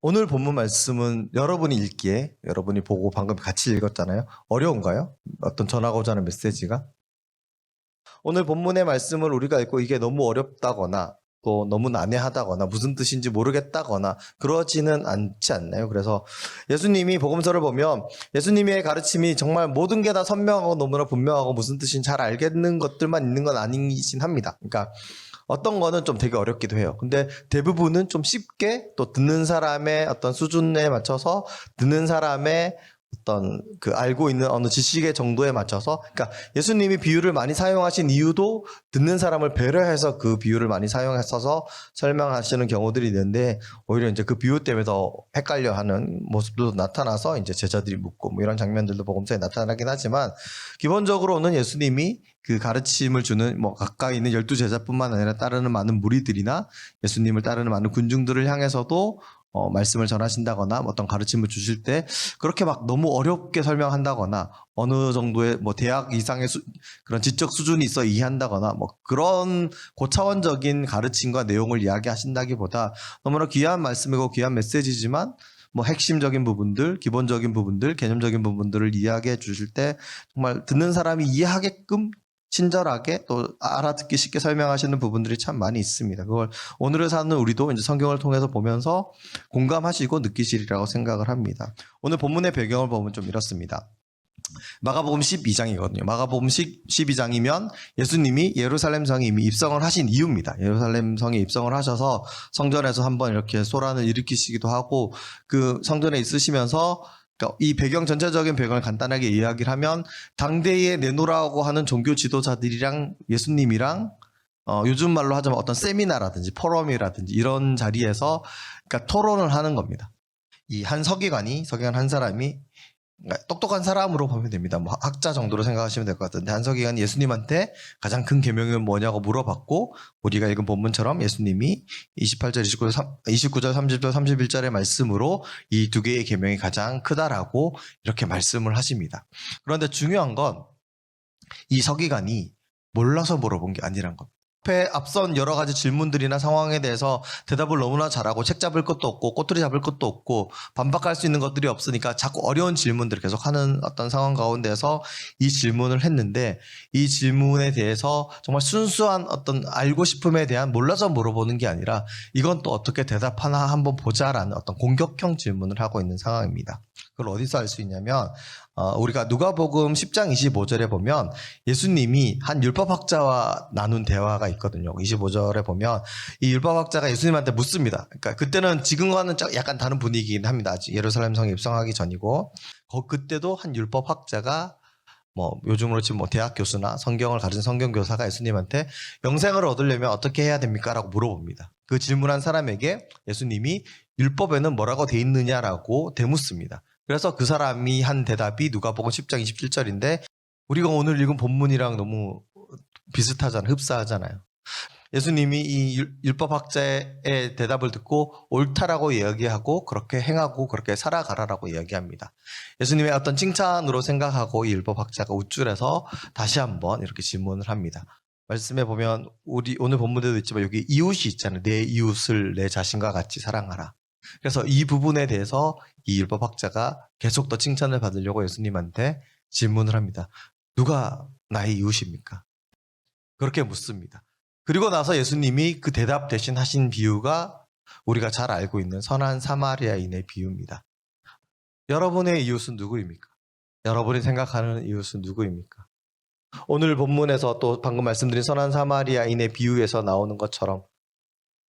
오늘 본문 말씀은 여러분이 읽기에 여러분이 보고 방금 같이 읽었잖아요. 어려운가요? 어떤 전하고자 하는 메시지가? 오늘 본문의 말씀을 우리가 읽고 이게 너무 어렵다거나 또 너무 난해하다거나 무슨 뜻인지 모르겠다거나 그러지는 않지 않나요? 그래서 예수님이 복음서를 보면 예수님의 가르침이 정말 모든 게 다 선명하고 너무나 분명하고 무슨 뜻인지 잘 알겠는 것들만 있는 건 아니긴 합니다. 그러니까 어떤 거는 좀 되게 어렵기도 해요. 근데 대부분은 좀 쉽게 또 듣는 사람의 어떤 수준에 맞춰서 듣는 사람의 어떤 그 알고 있는 어느 지식의 정도에 맞춰서, 그러니까 예수님이 비유를 많이 사용하신 이유도 듣는 사람을 배려해서 그 비유를 많이 사용했어서 설명하시는 경우들이 있는데, 오히려 이제 그 비유 때문에 더 헷갈려 하는 모습도 나타나서 이제 제자들이 묻고 뭐 이런 장면들도 복음서에 나타나긴 하지만, 기본적으로는 예수님이 그 가르침을 주는 뭐 가까이 있는 12제자뿐만 아니라 따르는 많은 무리들이나 예수님을 따르는 많은 군중들을 향해서도 말씀을 전하신다거나 어떤 가르침을 주실 때 그렇게 막 너무 어렵게 설명한다거나 어느 정도의 뭐 대학 이상의 그런 지적 수준이 있어 이해한다거나 뭐 그런 고차원적인 가르침과 내용을 이야기하신다기보다 너무나 귀한 말씀이고 귀한 메시지지만 뭐 핵심적인 부분들, 기본적인 부분들, 개념적인 부분들을 이야기해 주실 때 정말 듣는 사람이 이해하게끔 친절하게 또 알아듣기 쉽게 설명하시는 부분들이 참 많이 있습니다. 그걸 오늘을 사는 우리도 이제 성경을 통해서 보면서 공감하시고 느끼시리라고 생각을 합니다. 오늘 본문의 배경을 보면 좀 이렇습니다. 마가복음 12장이거든요. 마가복음 12장이면 예수님이 예루살렘 성에 이미 입성을 하신 이유입니다. 예루살렘 성에 입성을 하셔서 성전에서 한번 이렇게 소란을 일으키시기도 하고 그 성전에 있으시면서 그러니까 이 배경 전체적인 배경을 간단하게 이야기를 하면 당대에 내노라고 하는 종교 지도자들이랑 예수님이랑 요즘 말로 하자면 어떤 세미나라든지 포럼이라든지 이런 자리에서 그러니까 토론을 하는 겁니다. 이 한 서기관 한 사람이 그러니까 똑똑한 사람으로 보면 됩니다. 뭐 학자 정도로 생각하시면 될 것 같은데 한서기관이 예수님한테 가장 큰 계명이 뭐냐고 물어봤고 우리가 읽은 본문처럼 예수님이 28절, 29절, 30절, 31절의 말씀으로 이 두 개의 계명이 가장 크다라고 이렇게 말씀을 하십니다. 그런데 중요한 건 이 서기관이 몰라서 물어본 게 아니란 겁니다. 앞선 여러 가지 질문들이나 상황에 대해서 대답을 너무나 잘하고 책 잡을 것도 없고 꼬투리 잡을 것도 없고 반박할 수 있는 것들이 없으니까 자꾸 어려운 질문들을 계속하는 어떤 상황 가운데서 이 질문을 했는데 이 질문에 대해서 정말 순수한 어떤 알고 싶음에 대한 몰라서 물어보는 게 아니라 이건 또 어떻게 대답하나 한번 보자라는 어떤 공격형 질문을 하고 있는 상황입니다. 그걸 어디서 알 수 있냐면 우리가 누가복음 10장 25절에 보면 예수님이 한 율법학자와 나눈 대화가 있거든요. 25절에 보면 이 율법학자가 예수님한테 묻습니다. 그러니까 그때는 지금과는 약간 다른 분위기긴 합니다. 아직 예루살렘 성에 입성하기 전이고 그때도 한 율법학자가 뭐 요즘으로 치면 뭐 대학 교수나 성경을 가르친 성경 교사가 예수님한테 영생을 얻으려면 어떻게 해야 됩니까? 라고 물어봅니다. 그 질문한 사람에게 예수님이 율법에는 뭐라고 돼 있느냐라고 되묻습니다. 그래서 그 사람이 한 대답이 누가복음 10장 27절인데 우리가 오늘 읽은 본문이랑 너무 비슷하잖아요. 흡사하잖아요. 예수님이 이 율법학자의 대답을 듣고 옳다라고 이야기하고 그렇게 행하고 그렇게 살아가라라고 이야기합니다. 예수님의 어떤 칭찬으로 생각하고 이 율법학자가 우쭐해서 다시 한번 이렇게 질문을 합니다. 말씀에 보면 우리 오늘 본문에도 있지만 여기 이웃이 있잖아요. 내 이웃을 내 자신과 같이 사랑하라. 그래서 이 부분에 대해서 이 율법학자가 계속 더 칭찬을 받으려고 예수님한테 질문을 합니다. 누가 나의 이웃입니까? 그렇게 묻습니다. 그리고 나서 예수님이 그 대답 대신 하신 비유가 우리가 잘 알고 있는 선한 사마리아인의 비유입니다. 여러분의 이웃은 누구입니까? 여러분이 생각하는 이웃은 누구입니까? 오늘 본문에서 또 방금 말씀드린 선한 사마리아인의 비유에서 나오는 것처럼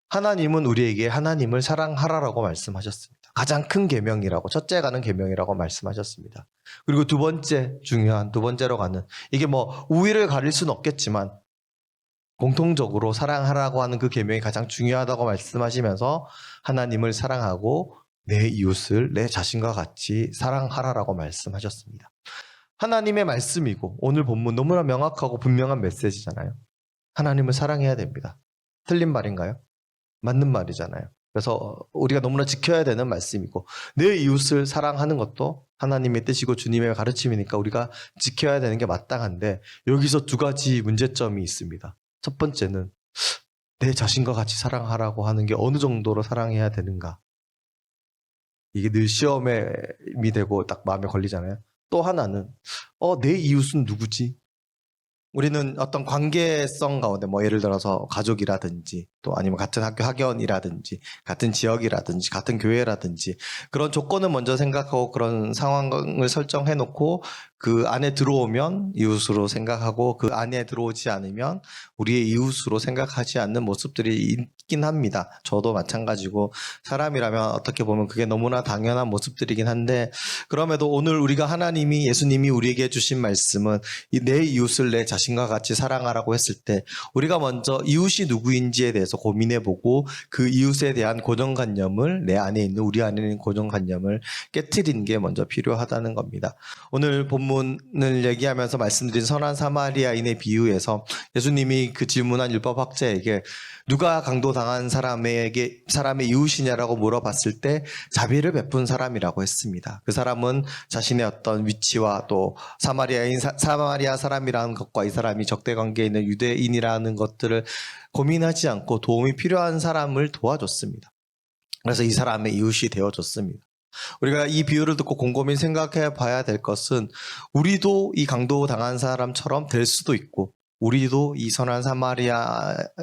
하나님은 우리에게 하나님을 사랑하라라고 말씀하셨습니다. 가장 큰 계명이라고, 첫째 가는 계명이라고 말씀하셨습니다. 그리고 두 번째로 가는, 이게 뭐 우위를 가릴 수는 없겠지만 공통적으로 사랑하라고 하는 그 계명이 가장 중요하다고 말씀하시면서 하나님을 사랑하고 내 이웃을 내 자신과 같이 사랑하라라고 말씀하셨습니다. 하나님의 말씀이고 오늘 본문 너무나 명확하고 분명한 메시지잖아요. 하나님을 사랑해야 됩니다. 틀린 말인가요? 맞는 말이잖아요. 그래서 우리가 너무나 지켜야 되는 말씀이고 내 이웃을 사랑하는 것도 하나님의 뜻이고 주님의 가르침이니까 우리가 지켜야 되는 게 마땅한데 여기서 두 가지 문제점이 있습니다. 첫 번째는 내 자신과 같이 사랑하라고 하는 게 어느 정도로 사랑해야 되는가? 이게 늘 시험이 되고 딱 마음에 걸리잖아요. 또 하나는 내 이웃은 누구지? 우리는 어떤 관계성 가운데 뭐 예를 들어서 가족이라든지 또 아니면 같은 학교 학연이라든지 같은 지역이라든지 같은 교회라든지 그런 조건을 먼저 생각하고 그런 상황을 설정해 놓고 그 안에 들어오면 이웃으로 생각하고 그 안에 들어오지 않으면 우리의 이웃으로 생각하지 않는 모습들이 있긴 합니다. 저도 마찬가지고 사람이라면 어떻게 보면 그게 너무나 당연한 모습들이긴 한데 그럼에도 오늘 우리가 하나님이 예수님이 우리에게 주신 말씀은 이 내 이웃을 내 자신과 같이 사랑하라고 했을 때 우리가 먼저 이웃이 누구인지에 대해서 고민해보고 그 이웃에 대한 고정관념을 내 안에 있는 우리 안에 있는 고정관념을 깨트리는 게 먼저 필요하다는 겁니다. 오늘 본문을 얘기하면서 말씀드린 선한 사마리아인의 비유에서 예수님이 그 질문한 율법학자에게 누가 강도당한 사람의 이웃이냐라고 물어봤을 때 자비를 베푼 사람이라고 했습니다. 그 사람은 자신의 어떤 위치와 또 사마리아 사람이라는 것과 이 사람이 적대 관계에 있는 유대인이라는 것들을 고민하지 않고 도움이 필요한 사람을 도와줬습니다. 그래서 이 사람의 이웃이 되어줬습니다. 우리가 이 비유를 듣고 곰곰이 생각해 봐야 될 것은 우리도 이 강도당한 사람처럼 될 수도 있고 우리도 이 선한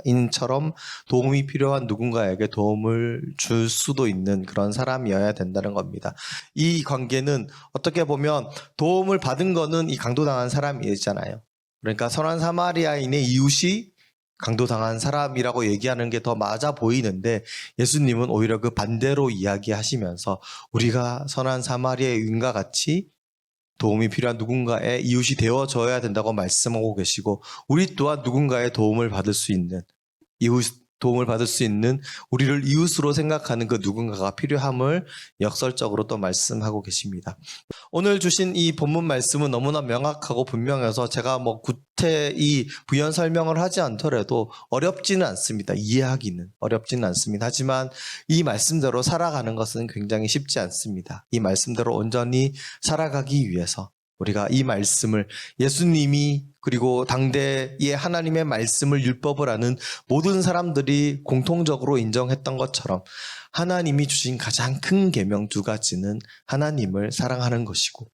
사마리아인처럼 도움이 필요한 누군가에게 도움을 줄 수도 있는 그런 사람이어야 된다는 겁니다. 이 관계는 어떻게 보면 도움을 받은 거는 이 강도당한 사람이잖아요. 그러니까 선한 사마리아인의 이웃이 강도당한 사람이라고 얘기하는 게 더 맞아 보이는데 예수님은 오히려 그 반대로 이야기하시면서 우리가 선한 사마리아인과 같이 도움이 필요한 누군가의 이웃이 되어줘야 된다고 말씀하고 계시고 우리 또한 누군가의 도움을 받을 수 있는 도움을 받을 수 있는 우리를 이웃으로 생각하는 그 누군가가 필요함을 역설적으로 또 말씀하고 계십니다. 오늘 주신 이 본문 말씀은 너무나 명확하고 분명해서 제가 뭐 구태의 부연 설명을 하지 않더라도 어렵지는 않습니다. 이해하기는 어렵지는 않습니다. 하지만 이 말씀대로 살아가는 것은 굉장히 쉽지 않습니다. 이 말씀대로 온전히 살아가기 위해서 우리가 이 말씀을 예수님이 그리고 당대의 하나님의 말씀을 율법을 아는 모든 사람들이 공통적으로 인정했던 것처럼 하나님이 주신 가장 큰 계명 두 가지는 하나님을 사랑하는 것이고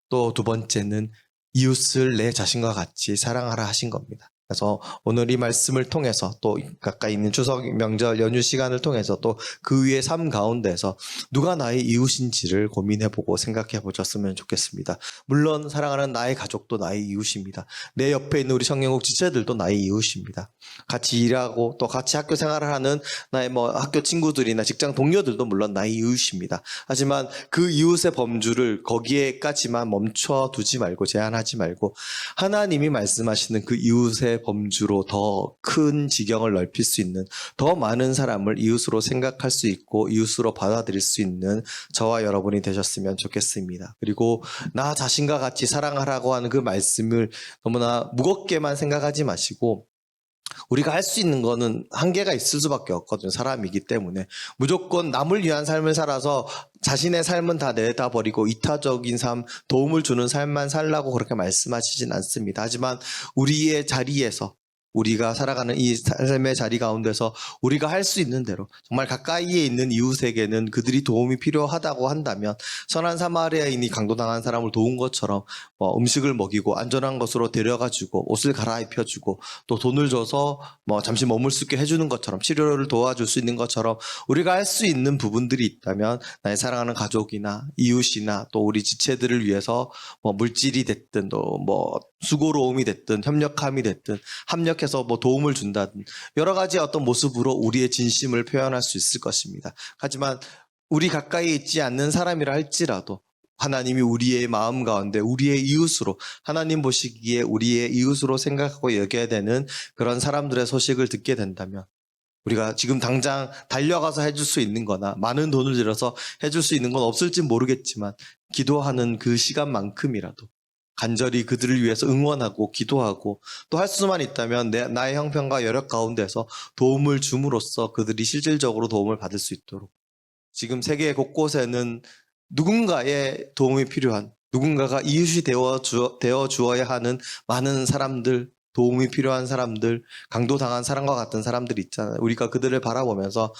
또 두 번째는 이웃을 내 자신과 같이 사랑하라 하신 겁니다. 그래서 오늘 이 말씀을 통해서 또 가까이 있는 추석 명절 연휴 시간을 통해서 또 그 위의 삶 가운데서 누가 나의 이웃인지를 고민해보고 생각해보셨으면 좋겠습니다. 물론 사랑하는 나의 가족도 나의 이웃입니다. 내 옆에 있는 우리 성령국 지체들도 나의 이웃입니다. 같이 일하고 또 같이 학교 생활을 하는 나의 학교 친구들이나 직장 동료들도 물론 나의 이웃입니다. 하지만 그 이웃의 범주를 거기에까지만 멈춰두지 말고 제한하지 말고 하나님이 말씀하시는 그 이웃의 범주로 더 큰 지경을 넓힐 수 있는 더 많은 사람을 이웃으로 생각할 수 있고 이웃으로 받아들일 수 있는 저와 여러분이 되셨으면 좋겠습니다. 그리고 나 자신과 같이 사랑하라고 하는 그 말씀을 너무나 무겁게만 생각하지 마시고 우리가 할 수 있는 거는 한계가 있을 수밖에 없거든요. 사람이기 때문에. 무조건 남을 위한 삶을 살아서 자신의 삶은 다 내다 버리고 이타적인 삶, 도움을 주는 삶만 살라고 그렇게 말씀하시진 않습니다. 하지만 우리의 자리에서 우리가 살아가는 이 삶의 자리 가운데서 우리가 할 수 있는 대로 정말 가까이에 있는 이웃에게는 그들이 도움이 필요하다고 한다면 선한 사마리아인이 강도당한 사람을 도운 것처럼 음식을 먹이고 안전한 곳으로 데려가주고 옷을 갈아입혀주고 또 돈을 줘서 잠시 머물 수 있게 해주는 것처럼 치료를 도와줄 수 있는 것처럼 우리가 할 수 있는 부분들이 있다면 나의 사랑하는 가족이나 이웃이나 또 우리 지체들을 위해서 물질이 됐든 또 수고로움이 됐든 협력함이 됐든 합력해서 도움을 준다든 여러 가지 어떤 모습으로 우리의 진심을 표현할 수 있을 것입니다. 하지만 우리 가까이 있지 않는 사람이라 할지라도 하나님이 우리의 마음 가운데 우리의 이웃으로 하나님 보시기에 우리의 이웃으로 생각하고 여겨야 되는 그런 사람들의 소식을 듣게 된다면 우리가 지금 당장 달려가서 해줄 수 있는 거나 많은 돈을 들여서 해줄 수 있는 건 없을지 모르겠지만 기도하는 그 시간만큼이라도 간절히 그들을 위해서 응원하고 기도하고 또 할 수만 있다면 나의 형편과 여력 가운데서 도움을 줌으로써 그들이 실질적으로 도움을 받을 수 있도록 지금 세계 곳곳에는 누군가의 도움이 필요한 누군가가 이웃이 되어 주어야 하는 많은 사람들 도움이 필요한 사람들, 강도당한 사람과 같은 사람들이 있잖아요. 우리가 그들을 바라보면서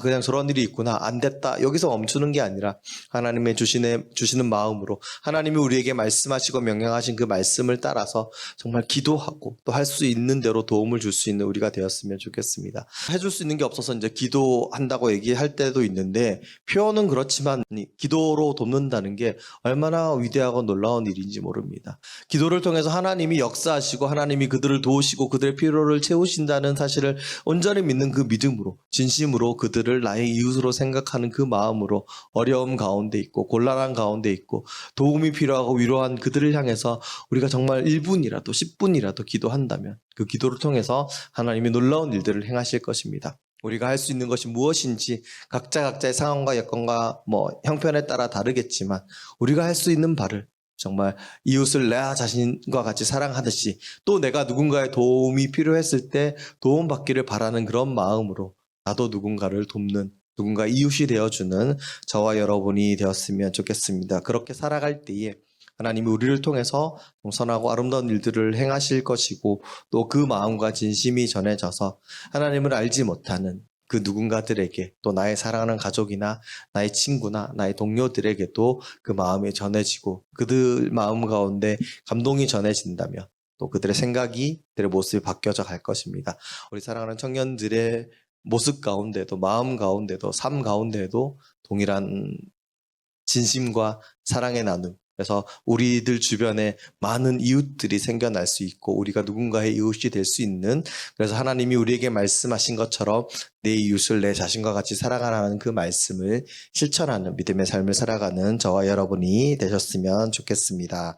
그냥 저런 일이 있구나, 안 됐다, 여기서 멈추는 게 아니라 하나님의 주시는 마음으로 하나님이 우리에게 말씀하시고 명령하신 그 말씀을 따라서 정말 기도하고 또 할 수 있는 대로 도움을 줄 수 있는 우리가 되었으면 좋겠습니다. 해줄 수 있는 게 없어서 이제 기도한다고 얘기할 때도 있는데, 표현은 그렇지만 기도로 돕는다는 게 얼마나 위대하고 놀라운 일인지 모릅니다. 기도를 통해서 하나님이 역사하시고 하나님이 그들을 도우시고 그들의 필요를 채우신다는 사실을 온전히 믿는 그 믿음으로, 진심으로 그들을 나의 이웃으로 생각하는 그 마음으로 어려움 가운데 있고 곤란한 가운데 있고 도움이 필요하고 위로한 그들을 향해서 우리가 정말 1분이라도 10분이라도 기도한다면 그 기도를 통해서 하나님이 놀라운 일들을 행하실 것입니다. 우리가 할 수 있는 것이 무엇인지 각자의 상황과 여건과 형편에 따라 다르겠지만 우리가 할 수 있는 바를 정말 이웃을 내 자신과 같이 사랑하듯이 또 내가 누군가의 도움이 필요했을 때 도움받기를 바라는 그런 마음으로 나도 누군가를 돕는, 누군가 이웃이 되어주는 저와 여러분이 되었으면 좋겠습니다. 그렇게 살아갈 때에 하나님이 우리를 통해서 선하고 아름다운 일들을 행하실 것이고 또 그 마음과 진심이 전해져서 하나님을 알지 못하는 그 누군가들에게, 또 나의 사랑하는 가족이나 나의 친구나 나의 동료들에게도 그 마음이 전해지고 그들 마음 가운데 감동이 전해진다면 또 그들의 생각이, 그들의 모습이 바뀌어져 갈 것입니다. 우리 사랑하는 청년들의 모습 가운데도, 마음 가운데도, 삶 가운데도 동일한 진심과 사랑의 나눔, 그래서 우리들 주변에 많은 이웃들이 생겨날 수 있고 우리가 누군가의 이웃이 될 수 있는, 그래서 하나님이 우리에게 말씀하신 것처럼 내 이웃을 내 자신과 같이 사랑하라는 그 말씀을 실천하는 믿음의 삶을 살아가는 저와 여러분이 되셨으면 좋겠습니다.